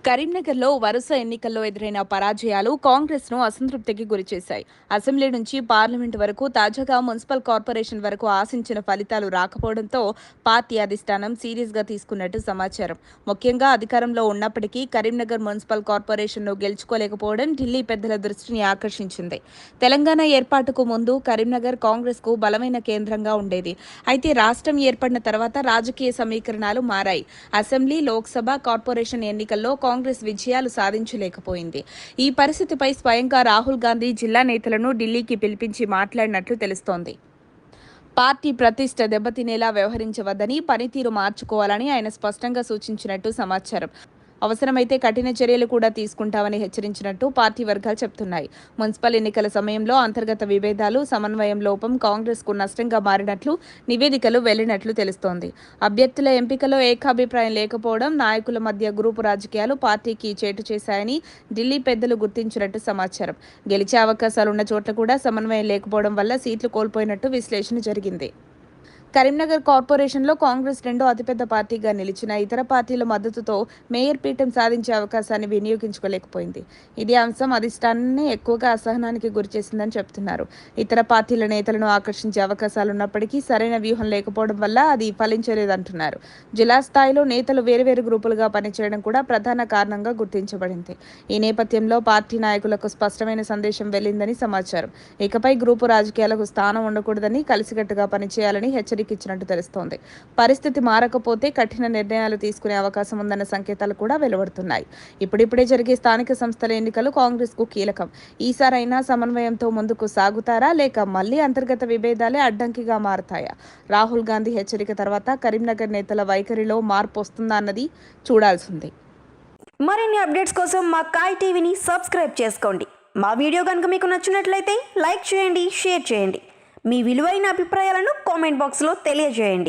కరీంనగర్లో వరుస ఎన్నికల్లో ఎదురైన పరాజయాలు కాంగ్రెస్ను అసంతృప్తికి గురిచేశాయి. అసెంబ్లీ నుంచి పార్లమెంటు వరకు, తాజాగా మున్సిపల్ కార్పొరేషన్ వరకు ఆశించిన ఫలితాలు రాకపోవడంతో పార్టీ అధిష్టానం సీరియస్గా తీసుకున్నట్టు సమాచారం. ముఖ్యంగా అధికారంలో ఉన్నప్పటికీ కరీంనగర్ మున్సిపల్ కార్పొరేషన్ను గెలుచుకోలేకపోవడం ఢిల్లీ పెద్దల దృష్టిని ఆకర్షించింది. తెలంగాణ ఏర్పాటుకు ముందు కరీంనగర్ కాంగ్రెస్కు బలమైన కేంద్రంగా ఉండేది. అయితే రాష్ట్రం ఏర్పడిన తర్వాత రాజకీయ సమీకరణాలు మారాయి. అసెంబ్లీ, లోక్సభ, కార్పొరేషన్ ఎన్నికల్లో కాంగ్రెస్ విజయాలు సాధించలేకపోయింది. ఈ పరిస్థితిపై స్వయంగా రాహుల్ గాంధీ జిల్లా నేతలను ఢిల్లీకి పిలిపించి మాట్లాడినట్లు తెలుస్తోంది. పార్టీ ప్రతిష్ఠ దెబ్బతినేలా వ్యవహరించవద్దని, పనితీరు మార్చుకోవాలని ఆయన స్పష్టంగా సూచించినట్టు సమాచారం. అవసరమైతే కఠిన చర్యలు కూడా తీసుకుంటామని హెచ్చరించినట్టు పార్టీ వర్గాలు చెబుతున్నాయి. మున్సిపల్ ఎన్నికల సమయంలో అంతర్గత విభేదాలు, సమన్వయం లోపం కాంగ్రెస్కు నష్టంగా మారినట్లు నివేదికలు వెళ్లినట్లు తెలుస్తోంది. అభ్యర్థుల ఎంపికలో ఏకాభిప్రాయం లేకపోవడం, నాయకుల మధ్య గ్రూపు రాజకీయాలు పార్టీకి చేటు చేశాయని ఢిల్లీ పెద్దలు గుర్తించినట్టు సమాచారం. గెలిచే అవకాశాలున్న చోట్ల కూడా సమన్వయం లేకపోవడం వల్ల సీట్లు కోల్పోయినట్టు విశ్లేషణ జరిగింది. కరీంనగర్ కార్పొరేషన్లో కాంగ్రెస్ రెండో అతిపెద్ద పార్టీగా నిలిచిన ఇతర పార్టీల మద్దతుతో మేయర్ పీఠం సాధించే అవకాశాన్ని వినియోగించుకోలేకపోయింది. ఇదే అంశం అధిష్టానాన్ని ఎక్కువగా అసహనానికి గురిచేసిందని చెబుతున్నారు. ఇతర పార్టీల నేతలను ఆకర్షించే అవకాశాలున్నప్పటికీ సరైన వ్యూహం లేకపోవడం వల్ల అది ఫలించలేదంటున్నారు. జిల్లా స్థాయిలో నేతలు వేరువేరు గ్రూపులుగా పనిచేయడం కూడా ప్రధాన కారణంగా గుర్తించబడింది. ఈ నేపథ్యంలో పార్టీ నాయకులకు స్పష్టమైన సందేశం వెళ్లిందని సమాచారం. ఇకపై గ్రూపు రాజకీయాలకు స్థానం ఉండకూడదని, కలిసికట్టుగా పనిచేయాలని ఇచ్చినట్టు తెలుస్తోంది. పరిస్థితి మారకపోతే కఠిన నిర్ణయాలు తీసుకునే అవకాశం ఉందన్న సంకేతాలు కూడా వెలువడుతున్నాయి. ఇప్పుడిప్పుడే జరిగే స్థానిక సంస్థల ఎన్నికలు కాంగ్రెస్ కు కీలకం. ఈసారైనా సమన్వయంతో ముందుకు సాగుతారా, లేక మళ్లీ అంతర్గత విభేదాలే అడ్డంకిగా మారతాయా? రాహుల్ గాంధీ హెచ్చరిక తర్వాత కరీంనగర్ నేతల వైఖరిలో మార్పు వస్తుందా అన్నది చూడాల్సింది. మరిన్ని అప్డేట్స్ కోసం మా కాయ్ టీవీని సబ్స్క్రైబ్ చేసుకోండి. మా వీడియో కనుక మీకు నచ్చినట్లయితే లైక్ చేయండి, షేర్ చేయండి. మీ విలువైన అభిప్రాయాలను కామెంట్ బాక్స్లో తెలియజేయండి.